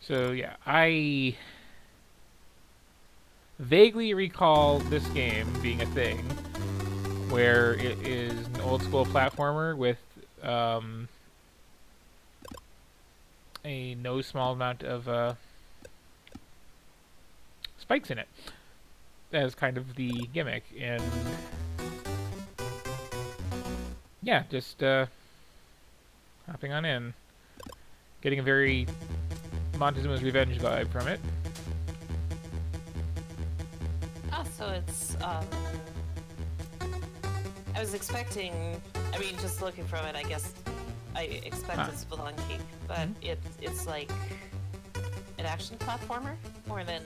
So yeah, I vaguely recall this game being a thing where it is an old school platformer with um, a no small amount of spikes in it as kind of the gimmick. And yeah, just hopping on in, getting a very Montezuma's Revenge vibe from it. Oh, so it's, I was expecting, I mean, just looking from it, I guess I expected Spelunky, but it's like an action platformer more than,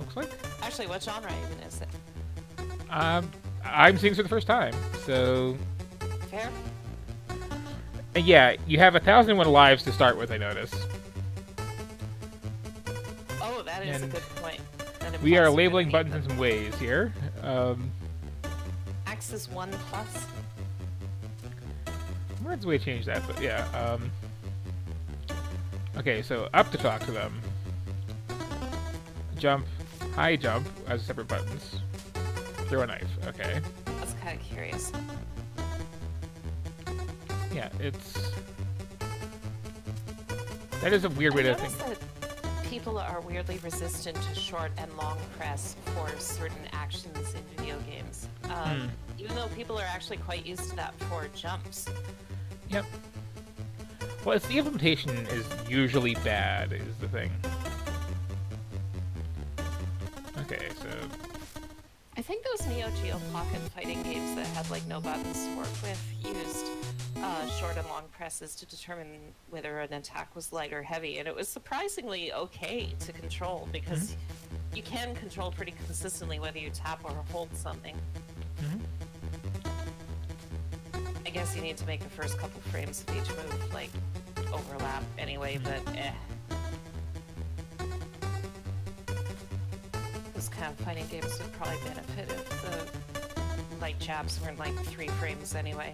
Looks like. actually, what genre even is it? I'm seeing this for the first time, so Fair? yeah, you have 1,001 lives to start with. I notice. Oh, that is a And good point. That we are implies you're labeling gonna need buttons in them. some ways here. Axis 1 plus? Where's the way to change that? But yeah. Okay, so up to talk to them. Jump, high jump as separate buttons. Throw a knife. Okay. I was kind of curious. Yeah, it's. That is a weird way to I think. noticed that people are weirdly resistant to short and long press for certain actions in video games. Even though people are actually quite used to that for jumps. Yep. Well, it's the implementation is usually bad, is the thing. Okay, so I think those Neo Geo Pocket fighting games that had like no buttons to work with used short and long presses to determine whether an attack was light or heavy, and it was surprisingly okay to control because you can control pretty consistently whether you tap or hold something. I guess you need to make the first couple frames of each move like overlap anyway, but Those kind of fighting games would probably benefit if the light jabs weren't like 3 frames anyway.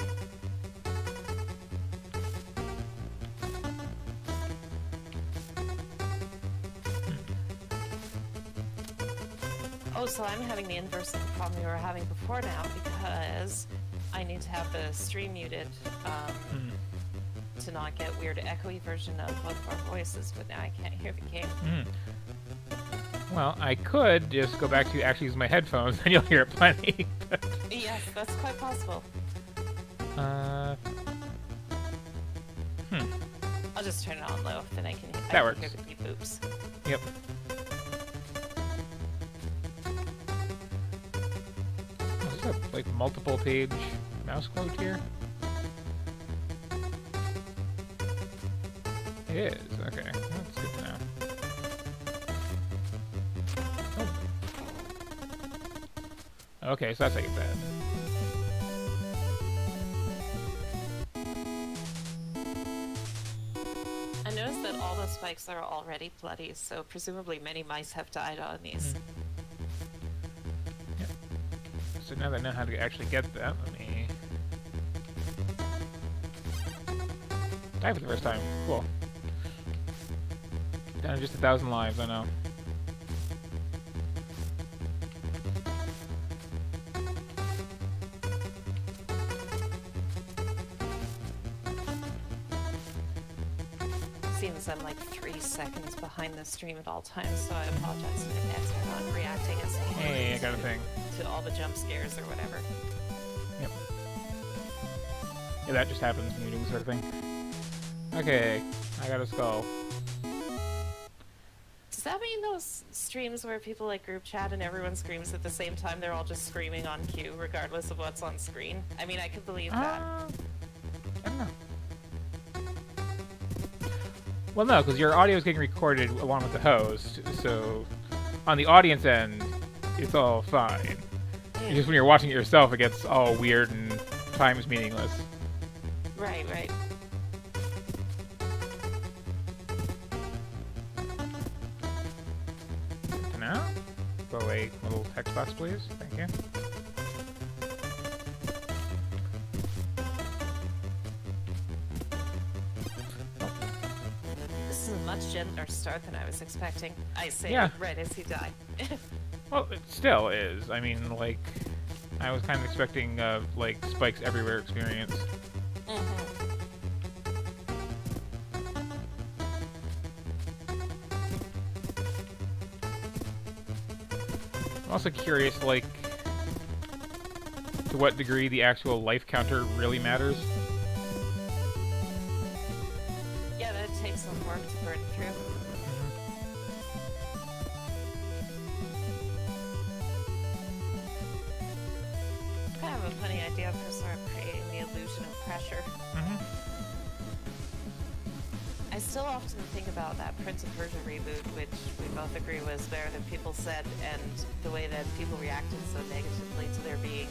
Oh, so I'm having the inverse of the problem we were having before now because I need to have the stream muted to not get weird echoey version of both of our voices, but now I can't hear the game. well, I could just go back to actually use my headphones, and you'll hear it plenty. Yes, that's quite possible. I'll just turn it on low, then I can That hear works. the beep boops. Yep. Oh, is that like multiple page mouse quote here? It is. Okay, that's good to know. Oh. Okay, so that's how you get that. I noticed that all the spikes are already bloody, so presumably many mice have died on these. Yep. So now that I know how to actually get that, let me die for the first time. Cool. Down to just 1,000 lives, I know. Seems I'm like 3 seconds behind the stream at all times, so I apologize in advance for not reacting as Hey, I got a thing. to all the jump scares or whatever. Yep. Yeah, that just happens when you do this sort of thing. Okay, I got a skull. Does that mean those streams where people like group chat and everyone screams at the same time, they're all just screaming on cue regardless of what's on screen? I mean, I could believe that. I don't know. Well, no, because your audio is getting recorded along with the host, so on the audience end, it's all fine. It's just when you're watching it yourself, it gets all weird and times meaningless. Right, right. And now, go away, little text box, please. Thank you. This is much gentler start than I was expecting. I say Yeah. right as he died. Well, it still is. I mean, like, I was kind of expecting, like, spikes everywhere experience. I'm also curious, like, to what degree the actual life counter really matters. Yeah, that takes some work to burn through. I have a funny idea for sort of creating the illusion of pressure. I still often think about that Prince of Persia reboot, which we both agree was better than people said, and the way that people reacted so negatively to there being,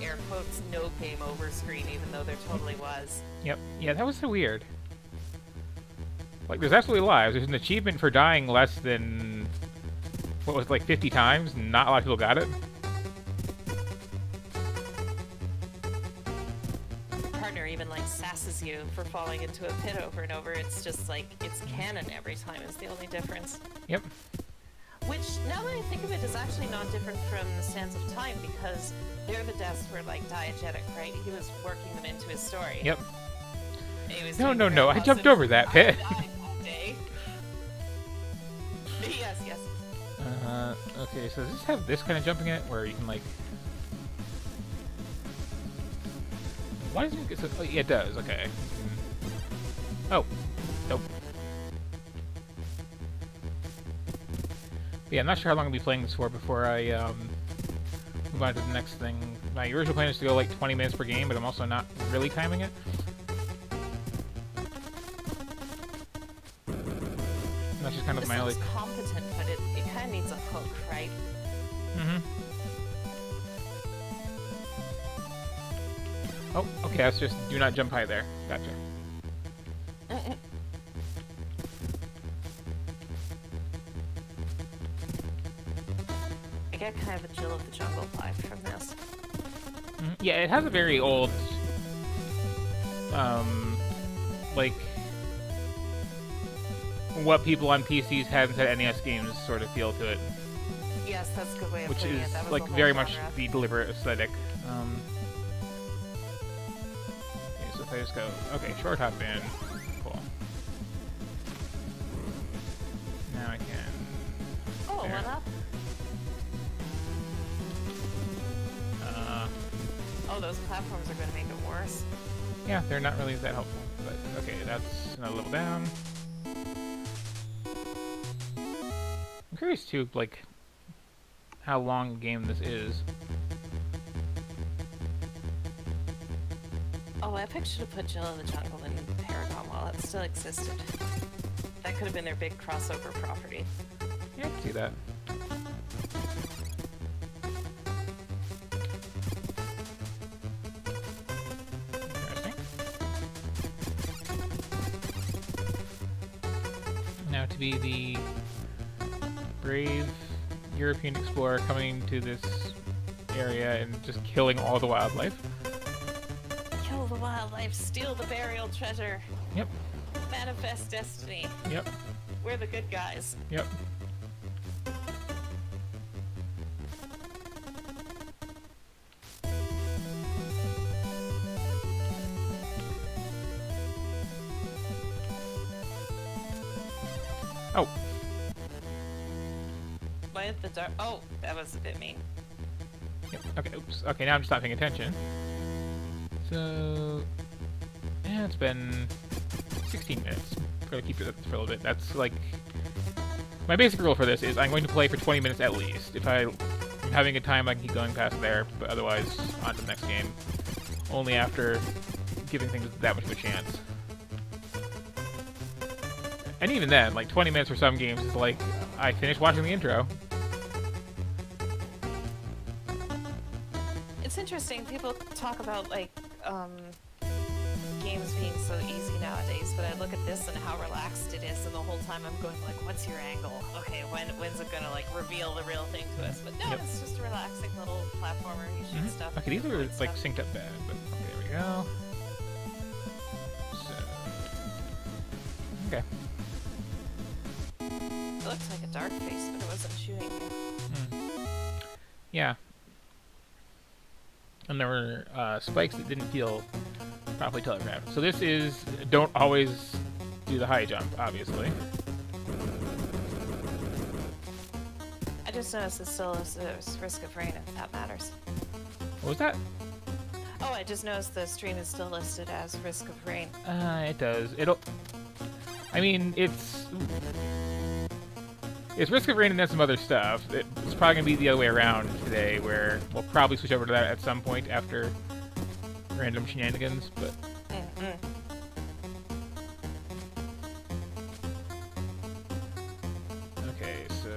air quotes, no game over screen, even though there totally was. Yep. Yeah, that was so weird. Like, there's absolutely lives. There's an achievement for dying less than, what was it, like 50 times? Not a lot of people got it. Partner even like sasses you for falling into a pit over and over. It's just like, it's canon every time is the only difference. Yep. Which, now that I think of it, is actually not different from the Sands of Time, because there the deaths were like diegetic, right? He was working them into his story. Yep. He was No, doing no, no, I grandpas jumped and over that pit. I died that day. Yes, yes. Okay, so does this have this kind of jumping in it, where you can, like... Why doesn't it get so... Oh, yeah, it does, okay. Oh. Nope. Yeah, I'm not sure how long I'll be playing this for before I, move on to the next thing. My original plan is to go, like, 20 minutes per game, but I'm also not really timing it. And that's just kind of This my only... looks competent, but it kind of needs a hook, right? Oh, okay, that's just do not jump high there. Gotcha. I get kind of a Jill of the Jungle vibe from this. Yeah, it has a very old, like, what people on PCs had inside NES games sort of feel to it. Yes, that's a good way of Which putting is, it. That was like, the whole very much genre. the deliberate aesthetic. Okay, so if I just go, okay, short hop in, cool. Now I can... Oh, there. one up. Oh, those platforms are going to make it worse. Yeah, they're not really that helpful, but okay, that's another level down. I'm curious too, like, how long a game this is. Oh, Epic should have put Jill of the Jungle in Paragon while it still existed. That could have been their big crossover property. Yeah, I can see that. Interesting. Now to be the brave European explorer coming to this area and just killing all the wildlife. Kill the wildlife, steal the burial treasure, Yep, manifest destiny. yep, We're the good guys. yep. Oh, Why did the dark? Oh, that was a bit mean. yep. Okay, oops. Okay, now I'm just not paying attention. So, yeah, it's been 16 minutes. Gotta keep it up for a little bit. That's like my basic rule for this is I'm going to play for 20 minutes at least. If I'm having a time, I can keep going past there, but otherwise, on to the next game. Only after giving things that much of a chance. And even then, like 20 minutes for some games is like I finished watching the intro. It's interesting. People talk about like games being so easy nowadays, but I look at this and how relaxed it is, and the whole time I'm going like, "What's your angle? Okay, when's it gonna like reveal the real thing to us?" But no, Yep. it's just a relaxing little platformer. You shoot stuff. Okay, these are avoid like stuff. synced up bad, but okay, there we go. So, okay. It looked like a dark face, but it wasn't shooting you. Yeah. And there were spikes that didn't feel properly telegraphed. So this is, don't always do the high jump, obviously. I just noticed it's still a risk of rain, if that matters. What was that? Oh, I just noticed the stream is still listed as risk of rain. It does. I mean, it's risk of rain and then some other stuff. It's probably gonna be the other way around today, where we'll probably switch over to that at some point after random shenanigans. But okay, so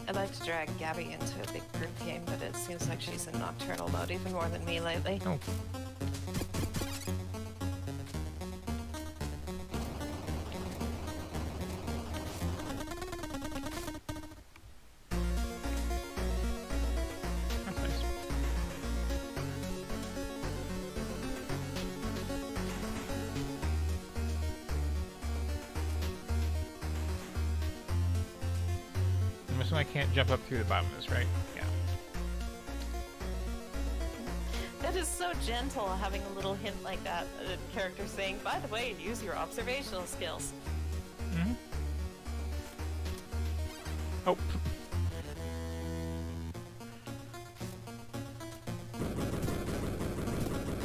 I'd like to drag Gabby into a big group game, but it seems like she's in nocturnal mode even more than me lately. oh. That's nice. I'm assuming I can't jump up through the bottom of this, right? Yeah. That is so gentle, having a little hint like that. A character saying, by the way, use your observational skills. Mm-hmm. Oh.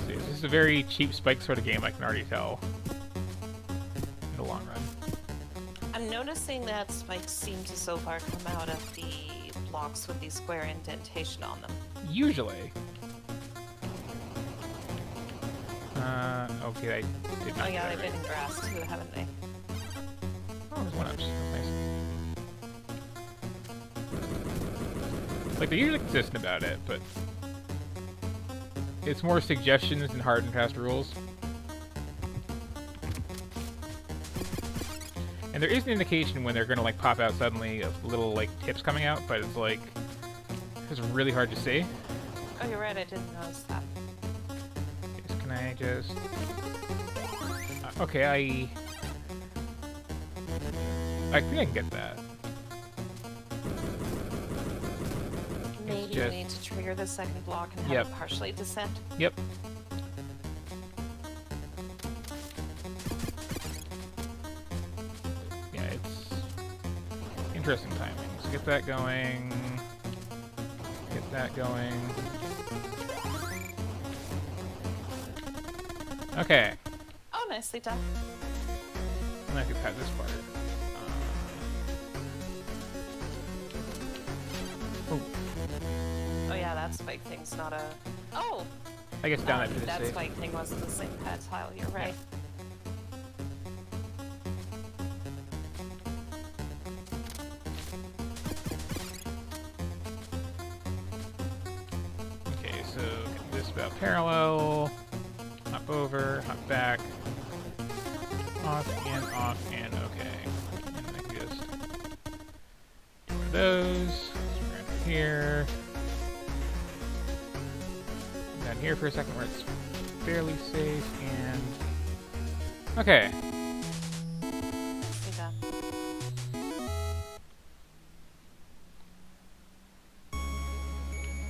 See, this is a very cheap spike sort of game, I can already tell. In the long run. I'm noticing that spikes seem to so far come out of the blocks with the square indentation on them. Usually. Okay, I did not Oh yeah, get they've that been in grass too, haven't they? right. Oh, there's one ups. Nice. Like, they're usually consistent about it, but it's more suggestions than hard and fast rules. And there is an indication when they're gonna like pop out suddenly of little like tips coming out, but it's like it's really hard to see. Oh, you're right, I didn't notice that. Can I just? Okay, I think I can get that. Maybe just- you need to trigger the second block and have Yep. it partially descend. Yep. Yeah, it's interesting timing. So get that going. Get that going. Okay. Oh, nicely done. And I could have this part. Oh, Oh yeah, that spike thing's not a... Oh! I guess down after this that save. spike thing wasn't the same pad tile, you're right. Okay, so get this about parallel. Hop over, hop back. Off and okay. And I can just get rid of those. So we're right here. Down here for a second where it's fairly safe and okay. Nicely done.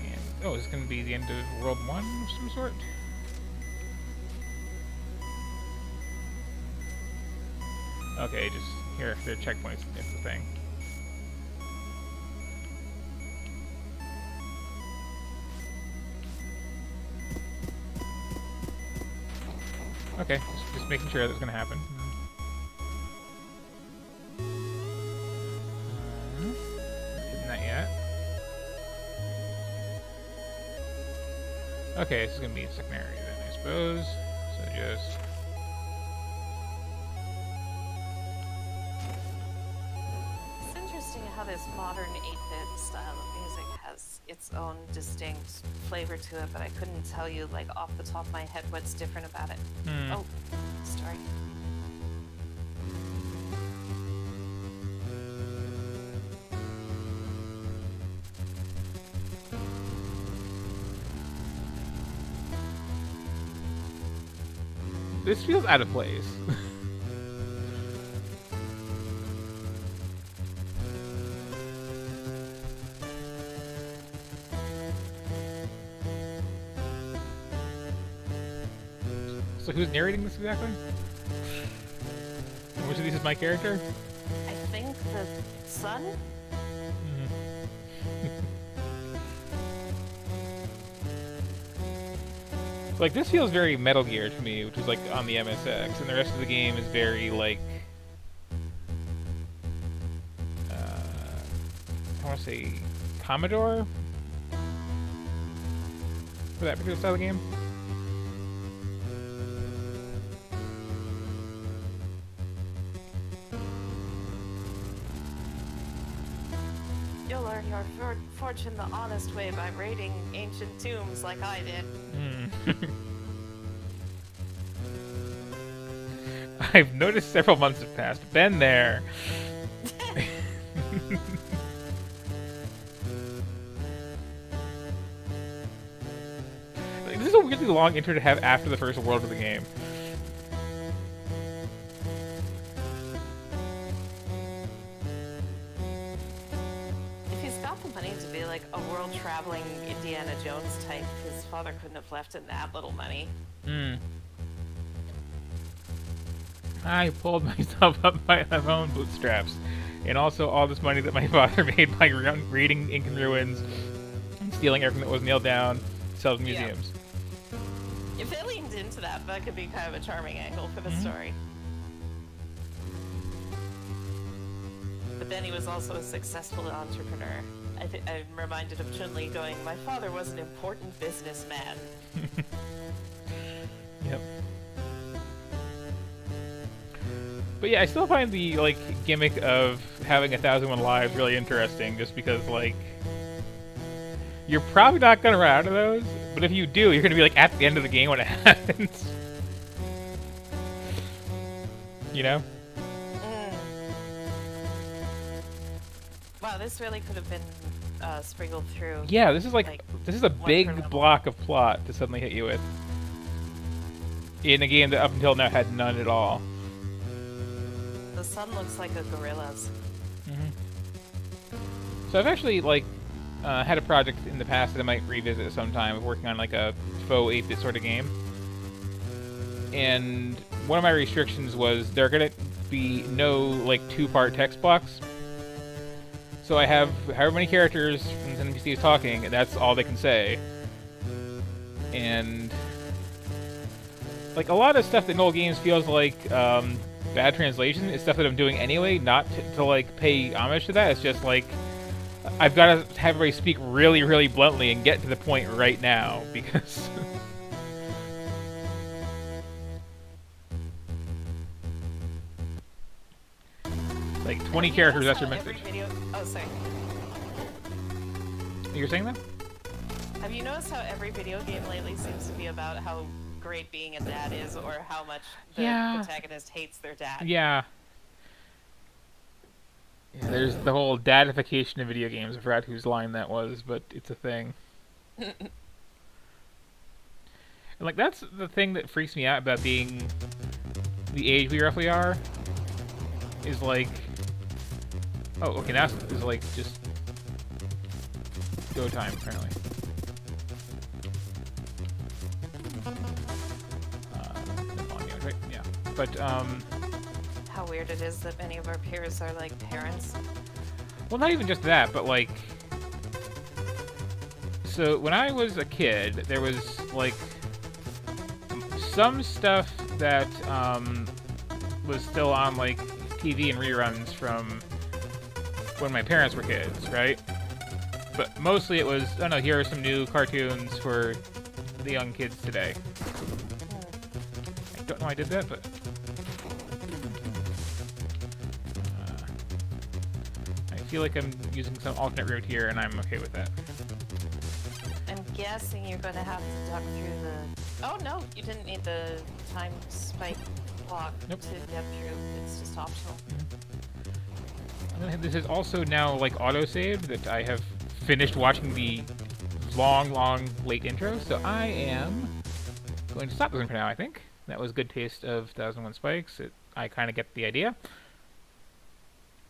And oh, is this gonna be the end of World 1 of some sort? Okay, just here, there are checkpoints against the thing. Okay, just making sure that's gonna happen. Isn't that yet? Okay, this is gonna be a second area then, I suppose. So just... It's interesting how this modern 8-bit style of music has its own distinct flavor to it, but I couldn't tell you, like, off the top of my head what's different about it. Oh, sorry. This feels out of place. So who's narrating this exactly? And which of these is my character? I think the son? Like, this feels very Metal Gear to me, which is, like, on the MSX, and the rest of the game is very, like... I want to say... Commodore? For that particular style of game? You'll earn your fortune the honest way by raiding ancient tombs like I did. I've noticed several months have passed. Been there. Like, this is a weirdly long intro to have after the first world of the game. If he's got the money to be like a world-traveling Indiana Jones type, his father couldn't have left him that little money. I pulled myself up by my own bootstraps. And also all this money that my father made by reading Ink and Ruins and stealing everything that was nailed down, sells museums. Yeah. If they leaned into that, that could be kind of a charming angle for the story. But then he was also a successful entrepreneur. I'm reminded of Chun-Li going, "My father was an important businessman." Yep. But yeah, I still find the, like, gimmick of having 1,001 lives really interesting, just because, like, you're probably not gonna run out of those, but if you do, you're gonna be, like, at the end of the game when it happens. You know? Wow, this really could have been sprinkled through. Yeah, this is this is a big level. block of plot to suddenly hit you with. In a game that up until now had none at all. The sun looks like a gorilla's. So I've actually, like, had a project in the past that I might revisit sometime of working on, like, a faux 8-bit sort of game. And one of my restrictions was there are going to be no, like, 2-part text blocks. So I have however many characters from the NPCs talking, and that's all they can say. And, like, a lot of stuff that in old games feels like bad translation is stuff that I'm doing anyway, not to like, pay homage to that. It's just, like, I've got to have everybody speak really, really bluntly and get to the point right now, because... like, 20 characters, that's your message. Oh, sorry. You're saying that? Have you noticed how every video game lately seems to be about how great being a dad is, or how much the protagonist hates their dad? Yeah. Yeah, there's the whole dadification of video games. I forgot whose line that was, but it's a thing. And, like, that's the thing that freaks me out about being the age we roughly are. Is like... Oh, okay, now it's like just... go time, apparently. Right? Yeah. But, how weird it is that many of our peers are like parents. well, not even just that, but, like... So, when I was a kid, there was, like... some stuff that, was still on, like, TV and reruns from when my parents were kids, right? But mostly it was, oh no, here are some new cartoons for the young kids today. I don't know why I did that, but... I feel like I'm using some alternate route here, and I'm okay with that. I'm guessing you're going to have to duck through the... Oh no, you didn't need the time spike block to get through. It's just optional. This is also now, like, autosaved, that I have finished watching the long, long, late intro, so I am going to stop this one for now, I think. That was good taste of 1001 Spikes. I kind of get the idea.